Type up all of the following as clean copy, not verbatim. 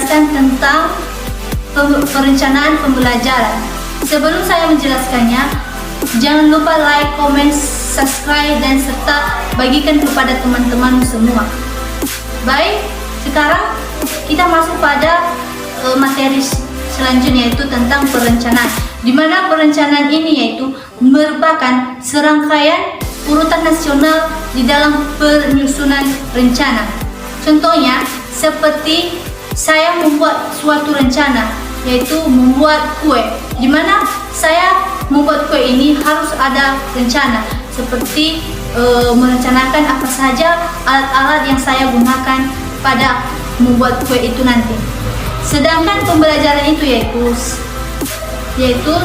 Tentang perencanaan pembelajaran. Sebelum saya menjelaskannya, jangan lupa like, comment, subscribe, dan serta bagikan kepada teman-teman semua. Baik, sekarang kita masuk pada materi selanjutnya, yaitu tentang perencanaan. Di mana perencanaan ini yaitu merupakan serangkaian urutan nasional di dalam penyusunan rencana. Contohnya seperti saya membuat suatu rencana, yaitu membuat kue, di mana saya membuat kue ini harus ada rencana, seperti merencanakan apa saja alat-alat yang saya gunakan pada membuat kue itu nanti. Sedangkan pembelajaran itu yaitu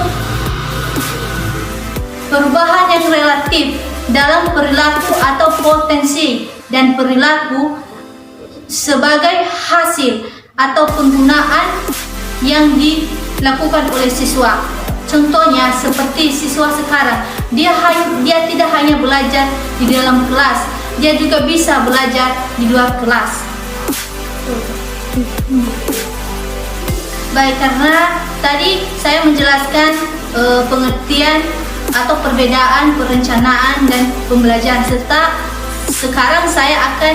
perubahan yang relatif dalam perilaku atau potensi dan perilaku sebagai hasil atau penggunaan yang dilakukan oleh siswa. Contohnya seperti siswa sekarang, dia tidak hanya belajar di dalam kelas, dia juga bisa belajar di luar kelas. Baik, karena tadi saya menjelaskan pengertian atau perbedaan perencanaan dan pembelajaran, serta sekarang saya akan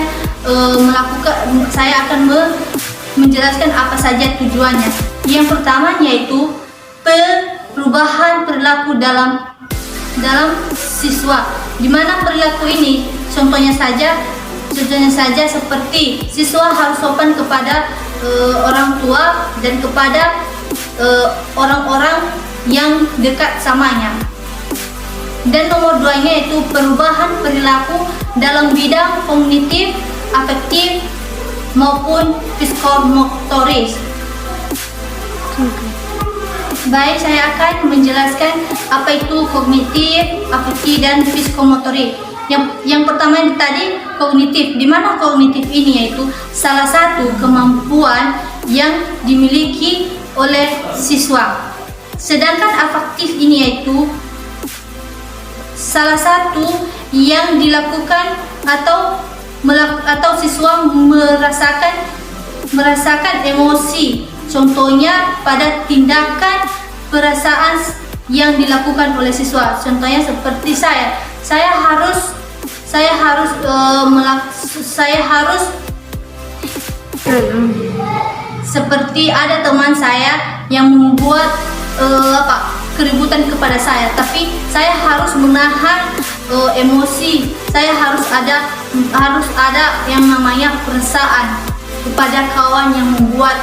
menjelaskan apa saja tujuannya. Yang pertama yaitu perubahan perilaku dalam siswa. Di mana perilaku ini contohnya saja seperti siswa harus sopan kepada orang tua dan kepada orang-orang yang dekat samanya. Dan nomor 2-nya yaitu perubahan perilaku dalam bidang kognitif, afektif maupun psikomotoris. Baik, saya akan menjelaskan apa itu kognitif, afektif, dan psikomotoris. Yang pertama tadi kognitif, di mana kognitif ini yaitu salah satu kemampuan yang dimiliki oleh siswa. Sedangkan afektif ini yaitu salah satu yang dilakukan atau siswa merasakan emosi, contohnya pada tindakan perasaan yang dilakukan oleh siswa. Contohnya seperti saya harus seperti ada teman saya yang membuat keributan kepada saya, tapi saya harus menahan emosi. Saya harus ada yang namanya perasaan kepada kawan yang membuat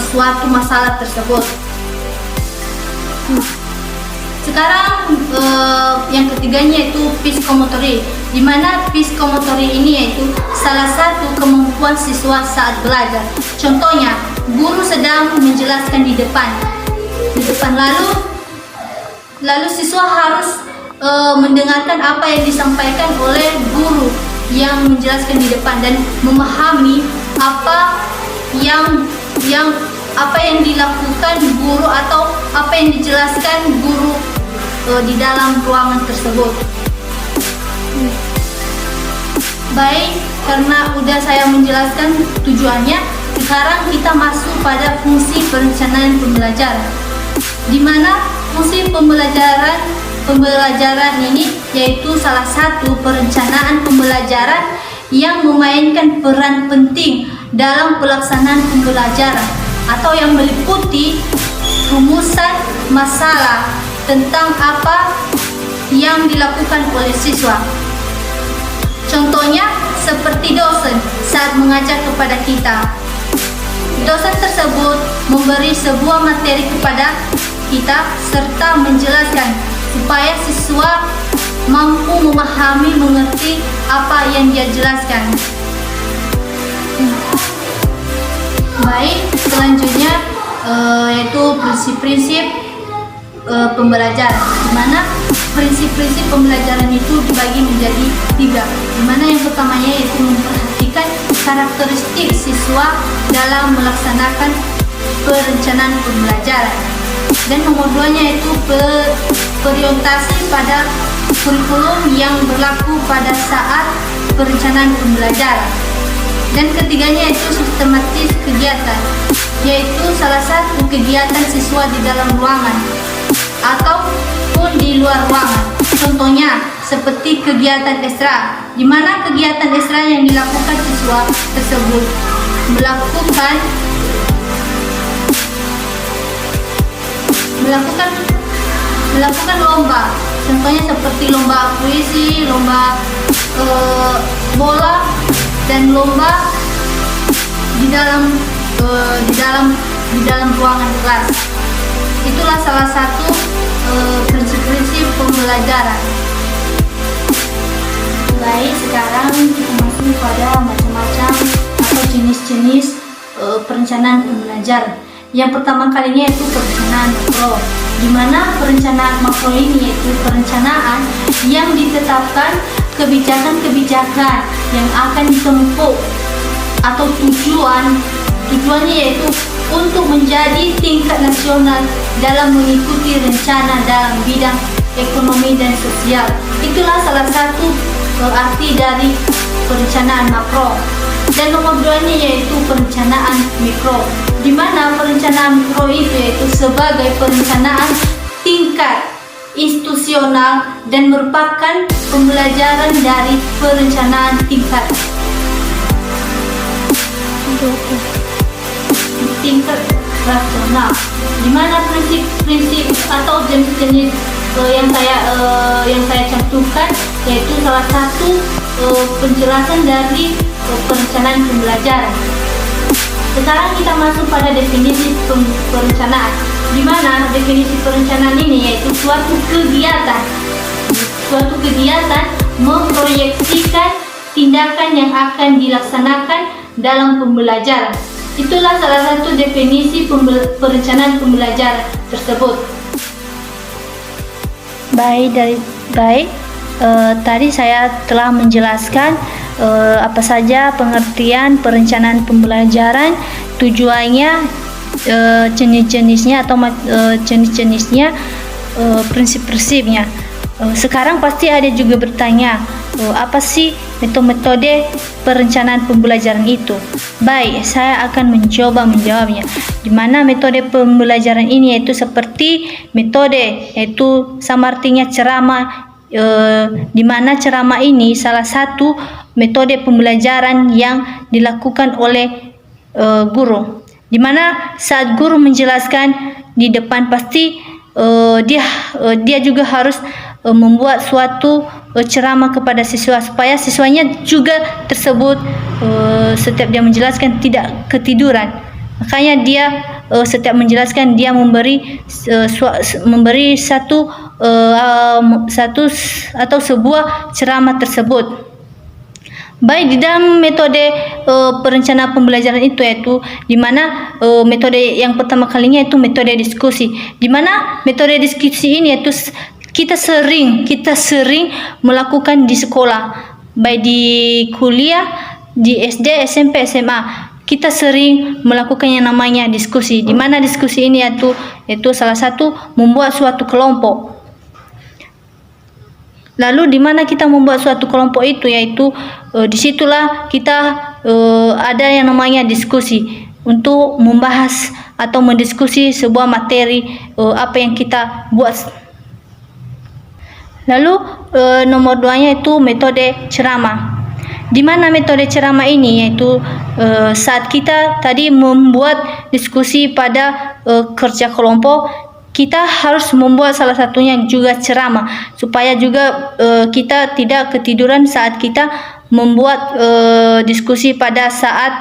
suatu masalah tersebut. Sekarang yang ketiganya yaitu psikomotorik, di mana psikomotorik ini yaitu salah satu kemampuan siswa saat belajar. Contohnya, guru sedang menjelaskan di depan lalu siswa harus mendengarkan apa yang disampaikan oleh guru yang menjelaskan di depan dan memahami apa yang dilakukan guru atau apa yang dijelaskan guru di dalam ruangan tersebut. Baik, karena udah saya menjelaskan tujuannya, sekarang kita masuk pada fungsi perencanaan pembelajaran, di mana fungsi pembelajaran ini yaitu salah satu perencanaan pembelajaran yang memainkan peran penting dalam pelaksanaan pembelajaran atau yang meliputi rumusan masalah tentang apa yang dilakukan oleh siswa. Contohnya seperti dosen saat mengajar kepada kita. Dosen tersebut memberi sebuah materi kepada kita serta menjelaskan supaya siswa mampu memahami, mengerti apa yang dia jelaskan. Baik, selanjutnya yaitu prinsip-prinsip pembelajaran, di mana prinsip-prinsip pembelajaran itu dibagi menjadi 3, di mana yang pertamanya yaitu memperhatikan karakteristik siswa dalam melaksanakan perencanaan pembelajaran, dan nomor 2-nya yaitu berorientasi pada kurikulum yang berlaku pada saat perencanaan pembelajaran, dan ketiganya yaitu sistematis kegiatan, yaitu salah satu kegiatan siswa di dalam ruangan ataupun di luar ruangan. Contohnya seperti kegiatan ekstra, di mana kegiatan ekstra yang dilakukan siswa tersebut melakukan lomba. Contohnya seperti lomba puisi, lomba bola, dan lomba di dalam ruangan kelas. Itulah salah satu prinsip-prinsip pembelajaran. Baik, sekarang kita masuk pada macam-macam atau jenis-jenis perencanaan pembelajaran. Yang pertama kalinya yaitu perencanaan makro, di mana perencanaan makro ini yaitu perencanaan yang ditetapkan kebijakan-kebijakan yang akan ditempuh atau tujuannya yaitu untuk menjadi tingkat nasional dalam mengikuti rencana dalam bidang ekonomi dan sosial. Itulah salah satu arti dari perencanaan makro. Dan nomor 2-nya yaitu perencanaan mikro, di mana perencanaan mikro itu yaitu sebagai perencanaan tingkat institusional dan merupakan pembelajaran dari perencanaan tingkat rasional, di mana prinsip-prinsip atau jenis-jenis yang saya cantumkan yaitu salah satu penjelasan dari perencanaan pembelajaran. Sekarang kita masuk pada definisi perencanaan, di mana definisi perencanaan ini yaitu suatu kegiatan memproyeksikan tindakan yang akan dilaksanakan dalam pembelajaran. Itulah salah satu definisi perencanaan pembelajaran tersebut. Tadi saya telah menjelaskan apa saja pengertian perencanaan pembelajaran, tujuannya, jenis-jenisnya atau jenis-jenisnya, prinsip-prinsipnya. Sekarang pasti ada juga bertanya, apa sih metode perencanaan pembelajaran itu? Baik, saya akan mencoba menjawabnya. Di mana metode pembelajaran ini yaitu seperti metode, yaitu sama artinya ceramah, di mana ceramah ini salah satu metode pembelajaran yang dilakukan oleh guru. Di mana saat guru menjelaskan di depan pasti dia juga harus membuat suatu ceramah kepada siswa supaya siswanya juga tersebut setiap dia menjelaskan tidak ketiduran. Makanya dia setiap menjelaskan dia memberi satu atau sebuah ceramah tersebut. Baik, di dalam metode perencanaan pembelajaran itu yaitu di mana metode yang pertama kalinya itu metode diskusi. Di mana metode diskusi ini yaitu kita sering melakukan di sekolah, baik di kuliah, di SD, SMP, SMA. Kita sering melakukan yang namanya diskusi. Di mana diskusi ini yaitu salah satu membuat suatu kelompok. Lalu di mana kita membuat suatu kelompok itu yaitu disitulah kita ada yang namanya diskusi untuk membahas atau mendiskusi sebuah materi apa yang kita buat. Lalu nomor 2-nya itu metode ceramah. Di mana metode ceramah ini, yaitu saat kita tadi membuat diskusi pada kerja kelompok, kita harus membuat salah satunya juga ceramah, supaya juga kita tidak ketiduran saat kita membuat diskusi pada saat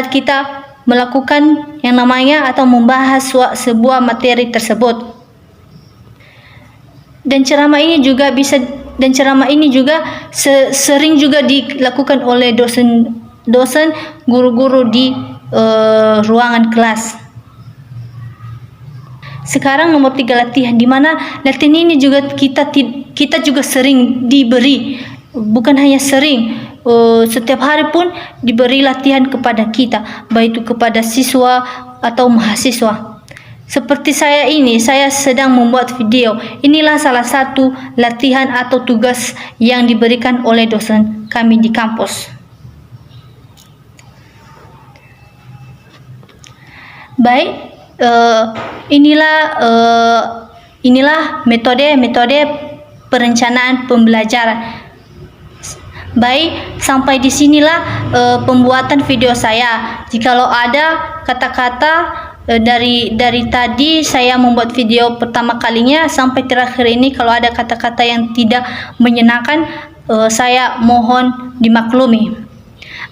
kita melakukan yang namanya atau membahas sebuah materi tersebut. Dan ceramah ini juga sering juga dilakukan oleh dosen guru-guru di ruangan kelas. Sekarang nomor 3, latihan, di mana latihan ini juga kita juga sering diberi, bukan hanya sering, setiap hari pun diberi latihan kepada kita, baik itu kepada siswa atau mahasiswa. Seperti saya sedang membuat video. Inilah salah satu latihan atau tugas yang diberikan oleh dosen kami di kampus. Baik, inilah metode perencanaan pembelajaran. Baik, sampai di sinilah pembuatan video saya. Jikalau ada kata-kata dari tadi saya membuat video pertama kalinya sampai terakhir ini, kalau ada kata-kata yang tidak menyenangkan, saya mohon dimaklumi.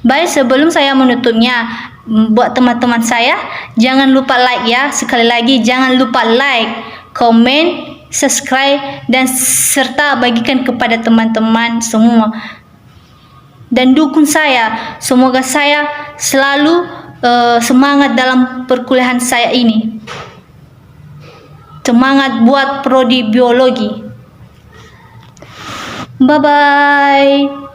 Baik, sebelum saya menutupnya, buat teman-teman saya, jangan lupa like ya. Sekali lagi, jangan lupa like, komen, subscribe, dan serta bagikan kepada teman-teman semua. Dan dukung saya, semoga saya selalu semangat dalam perkuliahan saya ini. Semangat buat prodi biologi. Bye bye.